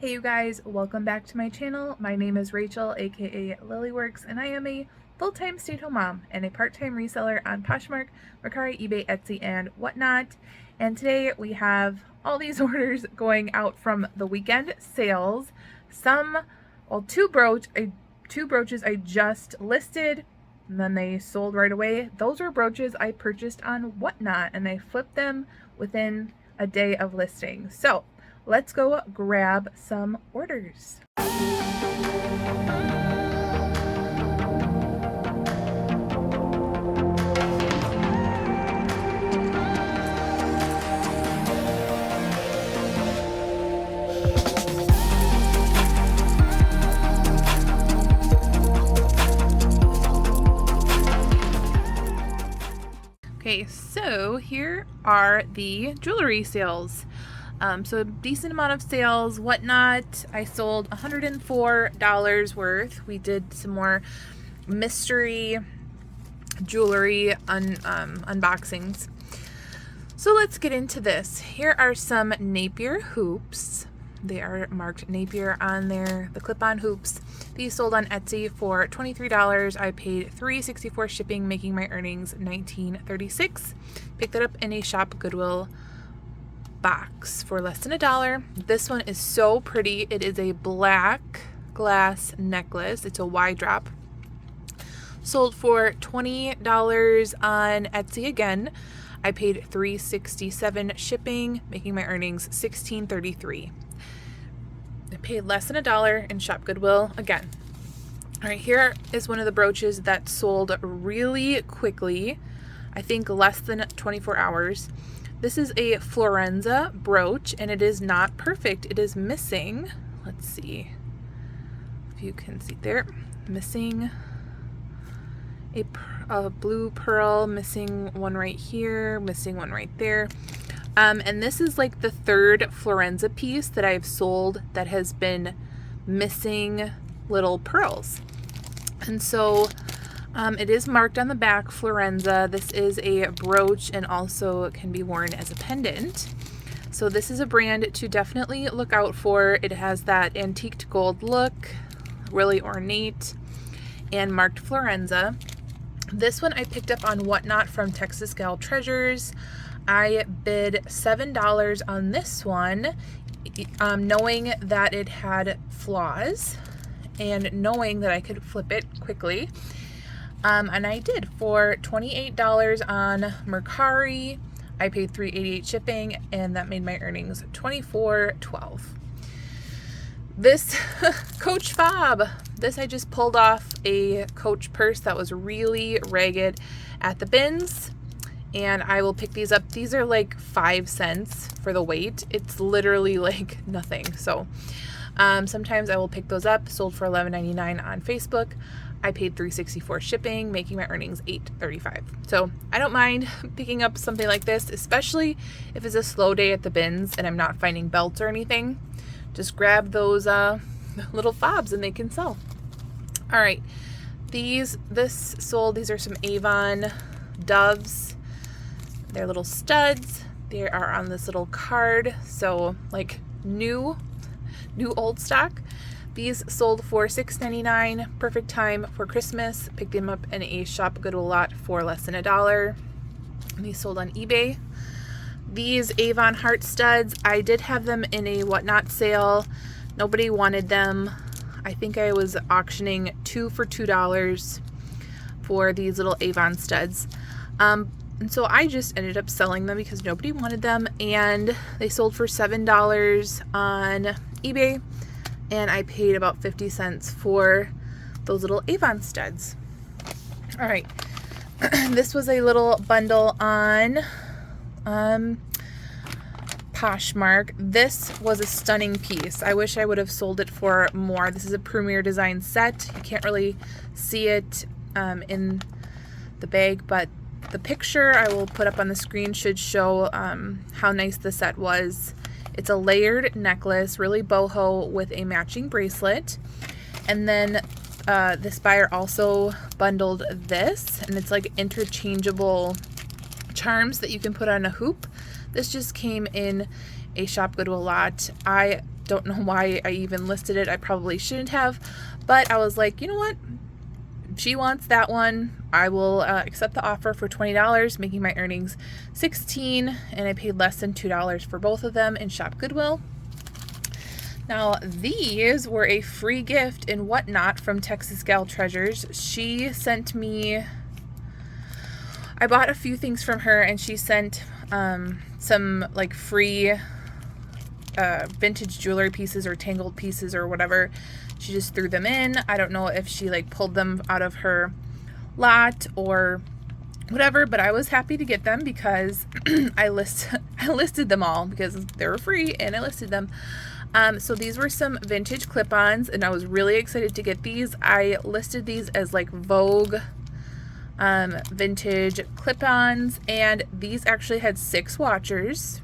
Hey you guys, welcome back to my channel. My name is Rachel, aka Lilyworks, and I am a full-time stay-at-home mom and a part-time reseller on Poshmark, Mercari, eBay, Etsy, and whatnot. And today we have all these orders going out from the weekend sales. Two brooches I just listed and then they sold right away. Those were brooches I purchased on Whatnot and I flipped them within a day of listing. So let's go grab some orders. Okay, so here are the jewelry sales. So a decent amount of sales, Whatnot. I sold $104 worth. We did some more mystery jewelry unboxings. So let's get into this. Here are some Napier hoops. They are marked Napier on there, the clip-on hoops. These sold on Etsy for $23. I paid $3.64 shipping, making my earnings $19.36. Picked it up in a Shop Goodwill box for less than $1. This one is so pretty. It is a black glass necklace. It's a Y drop. Sold for $20 on Etsy again. I paid $3.67 shipping, making my earnings $16.33. I paid less than $1 in Shop Goodwill again. All right, here is one of the brooches that sold really quickly. I think less than 24 hours. This is a Florenza brooch and it is not perfect. It is missing, let's see if you can see there, missing a blue pearl, missing one right here, missing one right there. And this is like the third Florenza piece that I've sold that has been missing little pearls. And so it is marked on the back Florenza. This is a brooch and also can be worn as a pendant. So this is a brand to definitely look out for. It has that antiqued gold look, really ornate, and marked Florenza. This one I picked up on Whatnot from Texas Gal Treasures. I bid $7 on this one, knowing that it had flaws and knowing that I could flip it quickly. And I did for $28 on Mercari. I paid $3.88 shipping, and that made my earnings $24.12. This Coach fob. This I just pulled off a Coach purse that was really ragged at the bins, and I will pick these up. These are like 5 cents for the weight. It's literally like nothing. So sometimes I will pick those up. Sold for $11.99 on Facebook. I paid $3.64 shipping, making my earnings $8.35. So I don't mind picking up something like this, especially if it's a slow day at the bins and I'm not finding belts or anything. Just grab those little fobs and they can sell. All right, this sold. These are some Avon doves. They're little studs. They are on this little card, so like new old stock. These sold for $6.99, perfect time for Christmas. Picked them up in a Shop Goodwill lot for less than $1. And these sold on eBay. These Avon heart studs, I did have them in a Whatnot sale. Nobody wanted them. I think I was auctioning 2 for $2 for these little Avon studs. And so I just ended up selling them because nobody wanted them, and they sold for $7 on eBay. And I paid about 50 cents for those little Avon studs. All right, this was a little bundle on Poshmark. This was a stunning piece. I wish I would have sold it for more. This is a Premier Design set. You can't really see it in the bag, but the picture I will put up on the screen should show how nice the set was. It's a layered necklace, really boho, with a matching bracelet. And then this buyer also bundled this, and it's like interchangeable charms that you can put on a hoop. This just came in a Shop Goodwill lot. I don't know why I even listed it. I probably shouldn't have, but I was like, you know what? She wants that one. I will accept the offer for $20, making my earnings $16, and I paid less than $2 for both of them in Shop Goodwill. Now, these were a free gift and whatnot from Texas Gal Treasures. She sent me, I bought a few things from her, and she sent some like free vintage jewelry pieces or tangled pieces or whatever. She just threw them in. I don't know if she like pulled them out of her lot or whatever, but I was happy to get them because I listed them all because they were free and I listed them. So these were some vintage clip-ons, and I was really excited to get these. I listed these as like Vogue vintage clip-ons, and these actually had 6 watchers,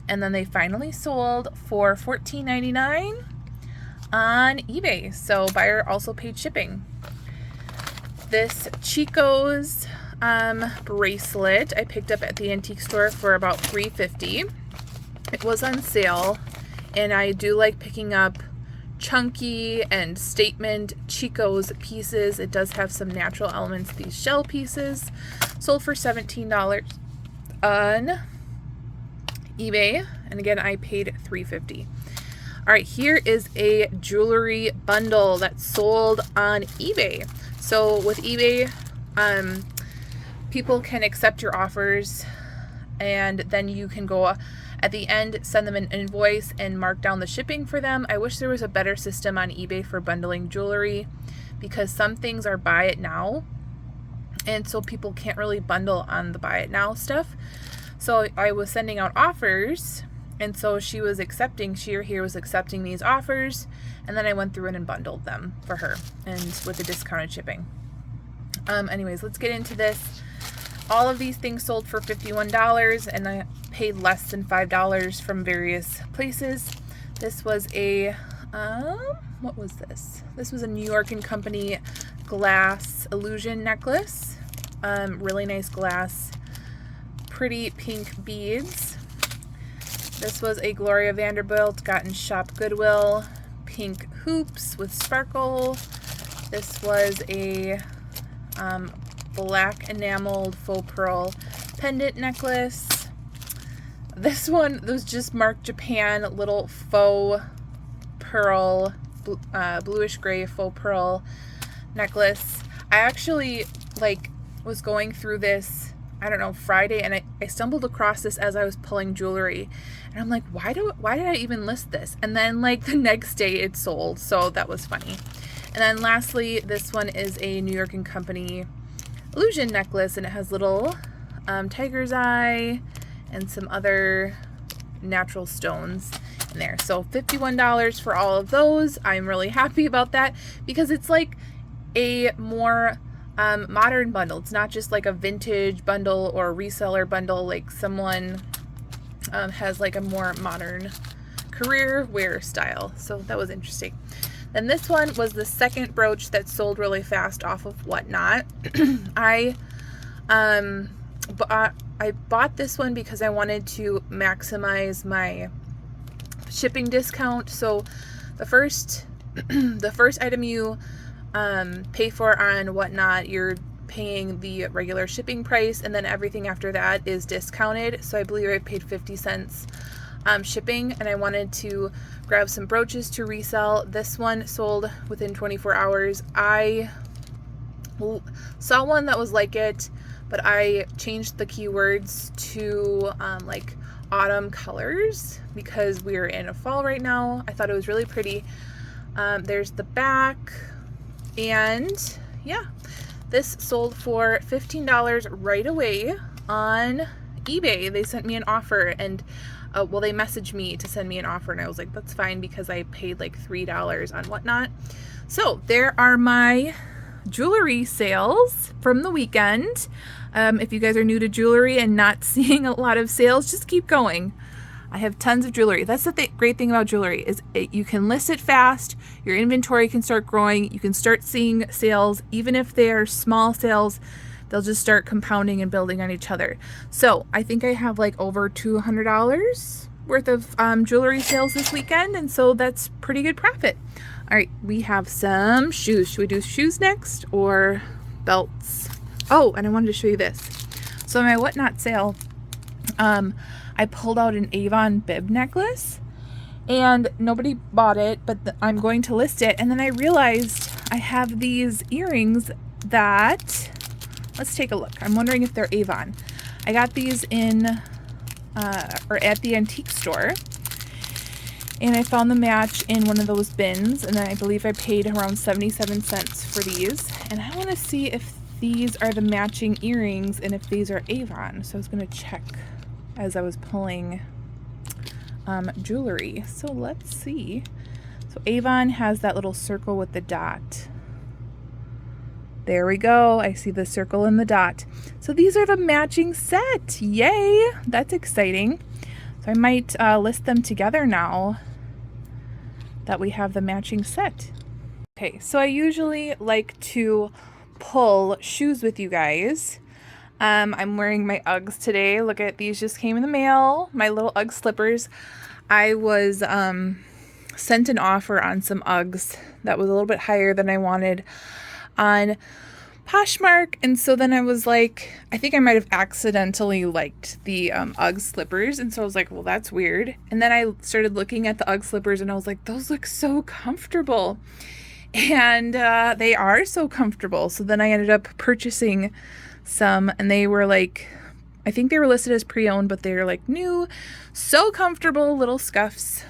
and then they finally sold for $14.99 on eBay. So buyer also paid shipping. This Chico's bracelet I picked up at the antique store for about $3.50. It was on sale, and I do like picking up chunky and statement Chico's pieces. It does have some natural elements, these shell pieces. Sold for $17 on eBay, and again I paid $3.50. All right, here is a jewelry bundle that's sold on eBay. So with eBay, people can accept your offers, and then you can go at the end, send them an invoice and mark down the shipping for them. I wish there was a better system on eBay for bundling jewelry, because some things are buy it now, and so people can't really bundle on the buy it now stuff. So I was sending out offers, and so she or he was accepting these offers, and then I went through and bundled them for her, and with the discounted shipping. Anyways, let's get into this. All of these things sold for $51, and I paid less than $5 from various places. This was a, what was this? This was a New York & Company glass illusion necklace. Really nice glass, pretty pink beads. This was a Gloria Vanderbilt, got in Shop Goodwill, pink hoops with sparkle. This was a black enameled faux pearl pendant necklace. This one was just marked Japan, little faux pearl, bluish gray faux pearl necklace. I actually was going through this, I don't know, Friday, and I stumbled across this as I was pulling jewelry, and I'm like, why did I even list this? And then the next day it sold, so that was funny. And then lastly, this one is a New York & Company illusion necklace, and it has little tiger's eye and some other natural stones in there. So $51 for all of those. I'm really happy about that because it's like a more modern bundle. It's not just like a vintage bundle or a reseller bundle, like someone has like a more modern career wear style. So that was interesting. Then this one was the second brooch that sold really fast off of Whatnot. I bought this one because I wanted to maximize my shipping discount. So the first item you pay for on Whatnot, you're paying the regular shipping price, and then everything after that is discounted. So I believe I paid 50 cents shipping, and I wanted to grab some brooches to resell. This one sold within 24 hours. I saw one that was like it, but I changed the keywords to like autumn colors because we're in a fall right now. I thought it was really pretty. There's the back, and yeah, this sold for $15 right away on eBay. They sent me an offer, and they messaged me to send me an offer, and I was like, that's fine because I paid like $3 on Whatnot. So there are my jewelry sales from the weekend. If you guys are new to jewelry and not seeing a lot of sales, just keep going. I have tons of jewelry. That's the great thing about jewelry is you can list it fast. Your inventory can start growing. You can start seeing sales, even if they are small sales. They'll just start compounding and building on each other. So I think I have like over $200 worth of jewelry sales this weekend, and so that's pretty good profit. All right, we have some shoes. Should we do shoes next or belts? Oh, and I wanted to show you this. So my Whatnot sale, I pulled out an Avon bib necklace and nobody bought it, but I'm going to list it. And then I realized I have these earrings that, let's take a look. I'm wondering if they're Avon. I got these in, or at the antique store, and I found the match in one of those bins, and then I believe I paid around 77 cents for these. And I want to see if these are the matching earrings and if these are Avon. So I was going to check as I was pulling jewelry. So let's see. So Avon has that little circle with the dot. There we go. I see the circle and the dot. So these are the matching set. Yay! That's exciting. So I might list them together now that we have the matching set. Okay, so I usually like to pull shoes with you guys. I'm wearing my Uggs today. Look at these, just came in the mail. My little Ugg slippers. I was sent an offer on some Uggs that was a little bit higher than I wanted on Poshmark, and so then I was like, I think I might have accidentally liked the Ugg slippers, and so I was like, well, that's weird. And then I started looking at the Ugg slippers and I was like, those look so comfortable. And they are so comfortable. So then I ended up purchasing some, and they were like, I think they were listed as pre-owned, but they're like new, so comfortable little scuffs.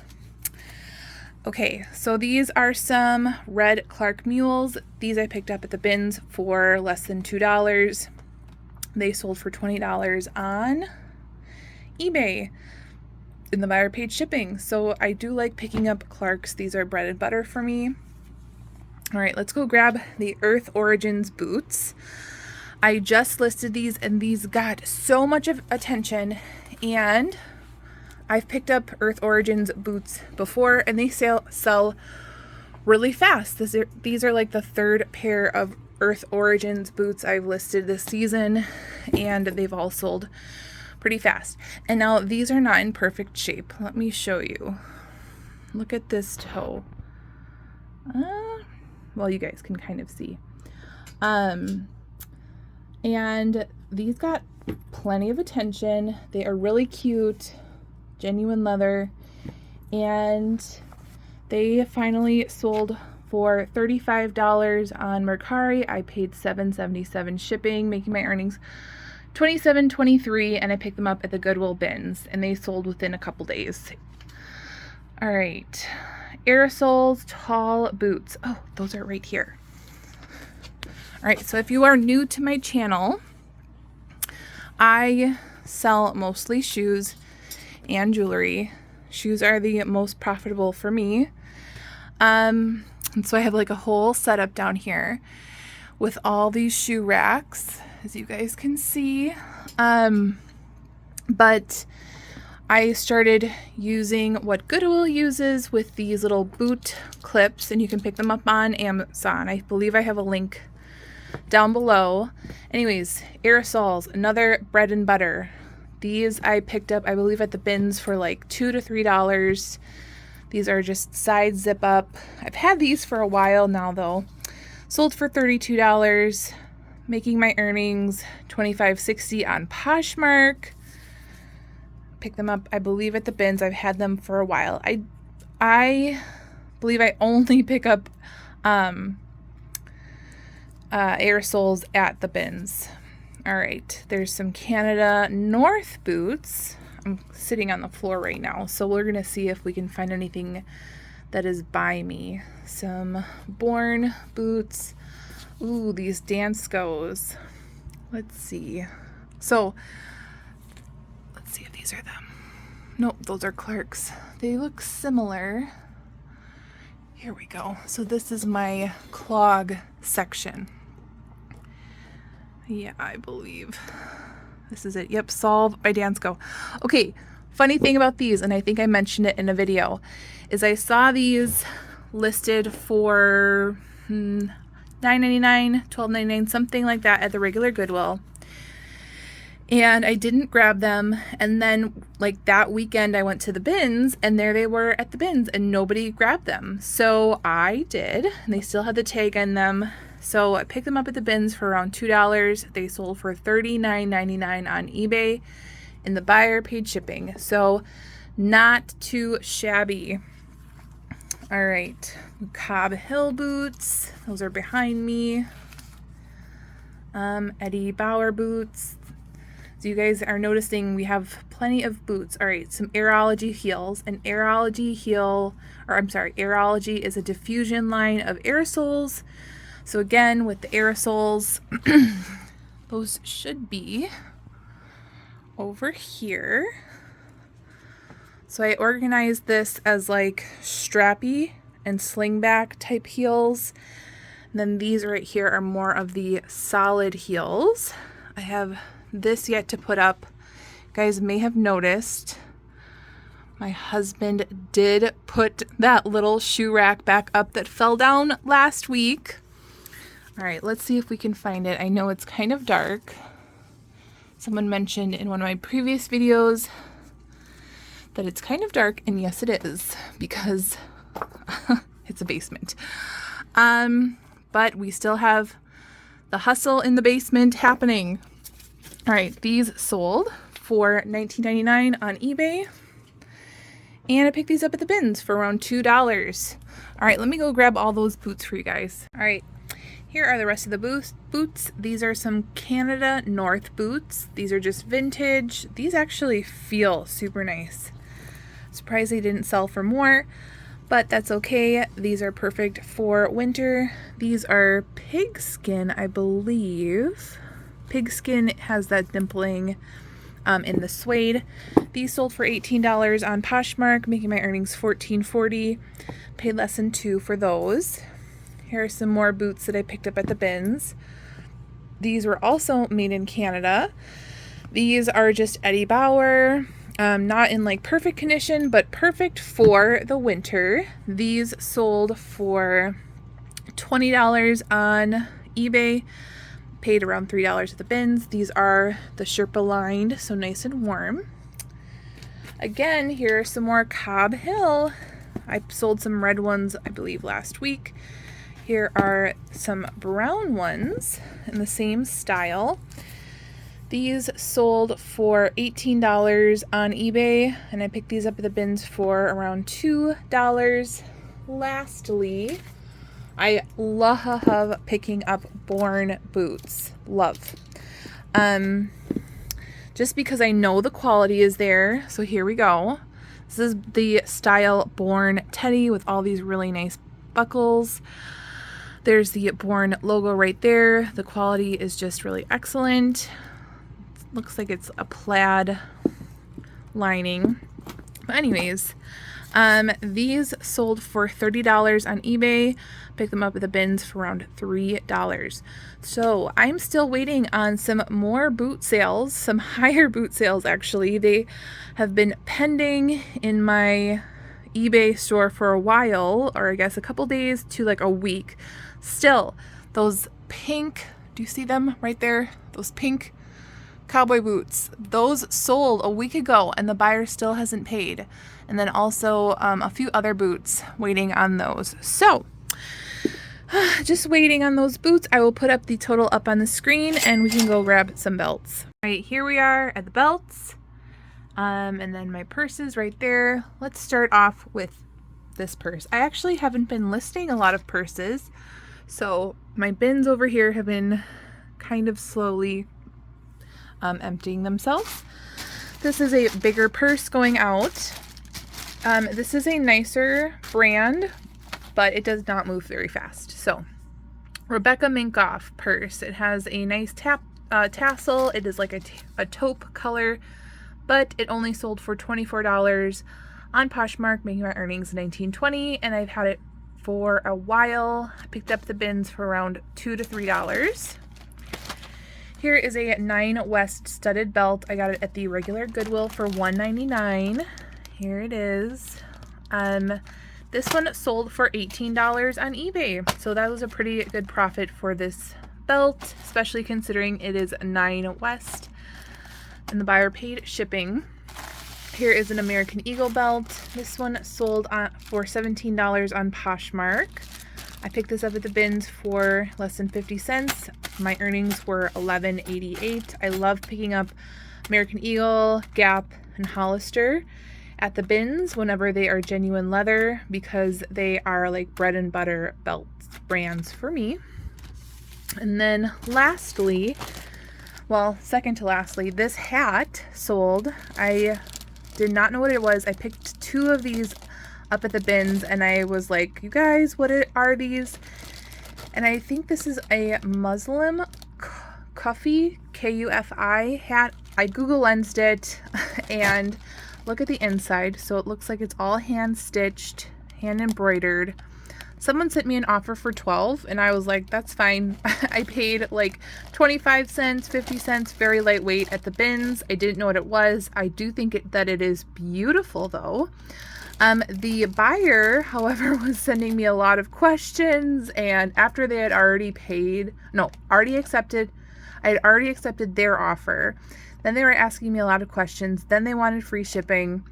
Okay, so these are some red Clark mules. These I picked up at the bins for less than $2. They sold for $20 on eBay, and the buyer paid shipping. So I do like picking up Clarks. These are bread and butter for me. All right, let's go grab the Earth Origins boots. I just listed these and these got so much of attention, and I've picked up Earth Origins boots before and they sell really fast. These are like the third pair of Earth Origins boots I've listed this season, and they've all sold pretty fast. And now these are not in perfect shape. Let me show you. Look at this toe. Well, you guys can kind of see. And these got plenty of attention. They are really cute, genuine leather, and they finally sold for $35 on Mercari. I paid $7.77 shipping, making my earnings $27.23, and I picked them up at the Goodwill bins, and they sold within a couple days. All right, Aerosols tall boots. Oh, those are right here. All right, so if you are new to my channel, I sell mostly shoes and jewelry. Shoes are the most profitable for me. And so I have like a whole setup down here with all these shoe racks, as you guys can see. But I started using what Goodwill uses with these little boot clips, and you can pick them up on Amazon. I believe I have a link down below. Anyways, Aerosols, another bread and butter. These I picked up, I believe, at the bins for like $2 to $3. These are just side zip up. I've had these for a while now though. Sold for $32, making my earnings $25.60 on Poshmark. Pick them up, I believe, at the bins. I've had them for a while. I believe I only pick up Aerosols at the bins. All right, there's some Canada North boots. I'm sitting on the floor right now, so we're gonna see if we can find anything that is by me. Some Born boots. Ooh, these Danskos. Let's see. So let's see if these are them. Nope, those are Clarks. They look similar. Here we go. So this is my clog section. Yeah, I believe this is it. Yep, Solve by Dansko. Okay, funny thing about these, and I think I mentioned it in a video, is I saw these listed for $9.99, $12.99, something like that at the regular Goodwill. and I didn't grab them. And then like that weekend I went to the bins and there they were at the bins and nobody grabbed them. So I did, and they still had the tag on them. So I picked them up at the bins for around $2. They sold for $39.99 on eBay and the buyer paid shipping. So not too shabby. All right, Cobb Hill boots. Those are behind me. Eddie Bauer boots. So you guys are noticing we have plenty of boots. All right, some Airology heels. An Airology heel, or I'm sorry, Airology is a diffusion line of aerosols. So again, with the aerosols, those should be over here. So I organized this as like strappy and slingback type heels. And then these right here are more of the solid heels. I have this yet to put up. You guys may have noticed my husband did put that little shoe rack back up that fell down last week. All right, let's see if we can find it. I know it's kind of dark. Someone mentioned in one of my previous videos that it's kind of dark, and yes, it is, because it's a basement. But we still have the hustle in the basement happening. All right, these sold for $19.99 on eBay, and I picked these up at the bins for around $2. All right, let me go grab all those boots for you guys. All right, here are the rest of the boots. These are some Canada North boots. These are just vintage. These actually feel super nice. Surprised they didn't sell for more, but that's okay. These are perfect for winter. These are pigskin, I believe. Pigskin has that dimpling in the suede. These sold for $18 on Poshmark, making my earnings $14.40. Paid less than $2 for those. Here are some more boots that I picked up at the bins. These were also made in Canada. These are just Eddie Bauer. Not in like perfect condition, but perfect for the winter. These sold for $20 on eBay. Paid around $3 at the bins. These are the Sherpa lined, so nice and warm. Again, here are some more Cobb Hill. I sold some red ones, I believe, last week. Here are some brown ones in the same style. These sold for $18 on eBay, and I picked these up at the bins for around $2. Lastly, I love picking up Born boots. Love. Just because I know the quality is there. So here we go. This is the style Born Teddy with all these really nice buckles. There's the Born logo right there. The quality is just really excellent. Looks like it's a plaid lining. But anyways, these sold for $30 on eBay. Picked them up at the bins for around $3. So I'm still waiting on some more boot sales, some higher boot sales actually. They have been pending in my eBay store for a while, or I guess a couple days to like a week. Still, those pink, do you see them right there? Those pink cowboy boots, those sold a week ago and the buyer still hasn't paid. And then also a few other boots waiting on those. So just waiting on those boots. I will put up the total up on the screen and we can go grab some belts. All right, here we are at the belts. And then my purses right there. Let's start off with this purse. I actually haven't been listing a lot of purses, so my bins over here have been kind of slowly emptying themselves. This is a bigger purse going out. This is a nicer brand, but it does not move very fast. So Rebecca Minkoff purse. It has a nice tassel. It is like a taupe color, but it only sold for $24 on Poshmark, making my earnings $19.20, and I've had it for a while. I picked up the bins for around $2 to $3. Here is a 9 West studded belt. I got it at the regular Goodwill for $1.99. Here it is. This one sold for $18 on eBay, so that was a pretty good profit for this belt, especially considering it is 9 West. and the buyer paid shipping. Here is an American Eagle belt. This one sold for $17 on Poshmark. I picked this up at the bins for less than 50 cents. My earnings were $11.88. I love picking up American Eagle, Gap, and Hollister at the bins whenever they are genuine leather, because they are like bread and butter belt brands for me. And then lastly, well, second to lastly, this hat sold. I did not know what it was. I picked 2 of these up at the bins and I was like, you guys, what are these? And I think this is a Muslim Kufi, K-U-F-I hat. I Google lensed it and look at the inside. So it looks like it's all hand stitched, hand embroidered. Someone sent me an offer for $12 and I was like, that's fine. I paid like 25 cents, 50 cents, very lightweight at the bins. I didn't know what it was. I do think that it is beautiful though. The buyer, however, was sending me a lot of questions, and after they had I had already accepted their offer. Then they were asking me a lot of questions. Then they wanted free shipping.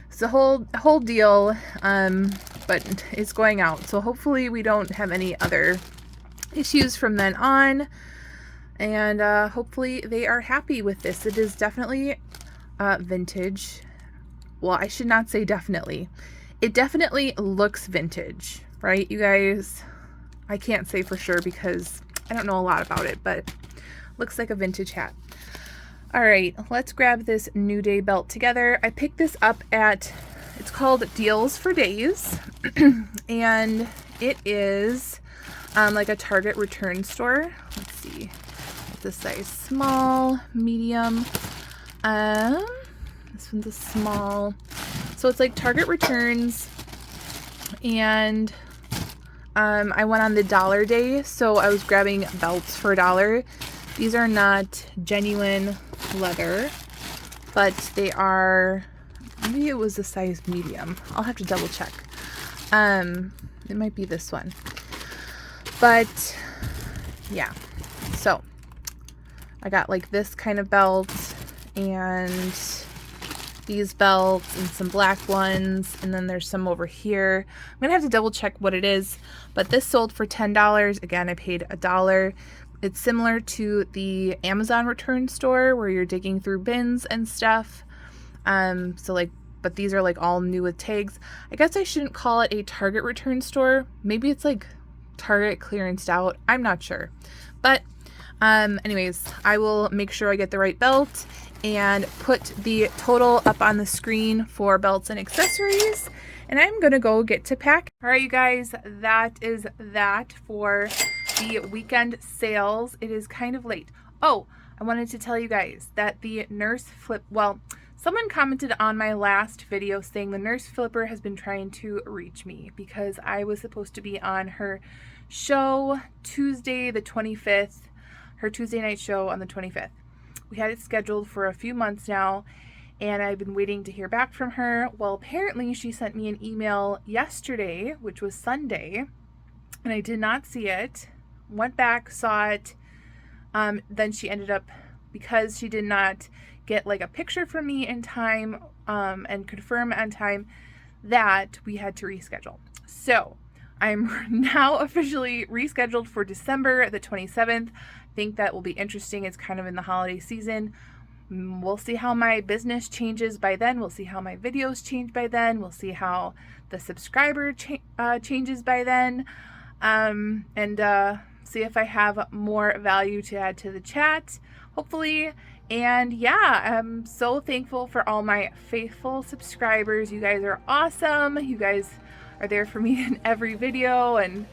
It's a whole deal, but it's going out. So hopefully we don't have any other issues from then on. And hopefully they are happy with this. It is definitely vintage. Well, I should not say definitely. It definitely looks vintage, right, you guys? I can't say for sure because I don't know a lot about it, but looks like a vintage hat. All right, let's grab this New Day belt together. I picked this up at, it's called Deals for Days, and it is like a Target return store. Let's see, it's a size small, medium. This one's a small. So it's like Target returns, and I went on the dollar day, so I was grabbing belts for $1. These are not genuine leather, but they are, maybe it was a size medium. I'll have to double check. It might be this one. But yeah, so I got like this kind of belt and these belts and some black ones, and then there's some over here. I'm gonna have to double check what it is, but this sold for $10. Again, I paid $1. It's similar to the Amazon return store where you're digging through bins and stuff. So like, but these are like all new with tags. I guess I shouldn't call it a Target return store. Maybe it's like Target clearanced out. I'm not sure. But anyways, I will make sure I get the right belt and put the total up on the screen for belts and accessories. And I'm gonna go get to pack. All right, you guys, that is that for the weekend sales. It is kind of late. Oh, I wanted to tell you guys that the nurse flip, well, someone commented on my last video saying the nurse flipper has been trying to reach me because I was supposed to be on her show Tuesday the 25th, her Tuesday night show on the 25th. We had it scheduled for a few months now, and I've been waiting to hear back from her. Well, apparently she sent me an email yesterday, which was Sunday, and I did not see it. Went back, saw it. Then she ended up, because she did not get like a picture from me in time and confirm on time, that we had to reschedule. So I'm now officially rescheduled for December the 27th. I think that will be interesting. It's kind of in the holiday season. We'll see how my business changes by then. We'll see how my videos change by then. We'll see how the subscriber changes by then. And see if I have more value to add to the chat, hopefully. And yeah, I'm so thankful for all my faithful subscribers. You guys are awesome. You guys are there for me in every video, and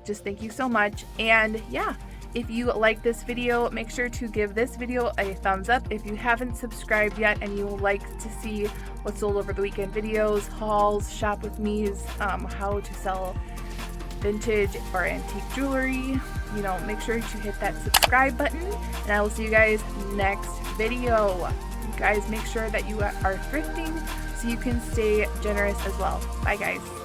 just thank you so much. And yeah, if you like this video, make sure to give this video a thumbs up. If you haven't subscribed yet and you would like to see what's sold over the weekend videos, hauls, shop with me's, how to sell vintage or antique jewelry, you know, make sure to hit that subscribe button, and I will see you guys next video. You guys make sure that you are thrifting so you can stay generous as well. Bye guys.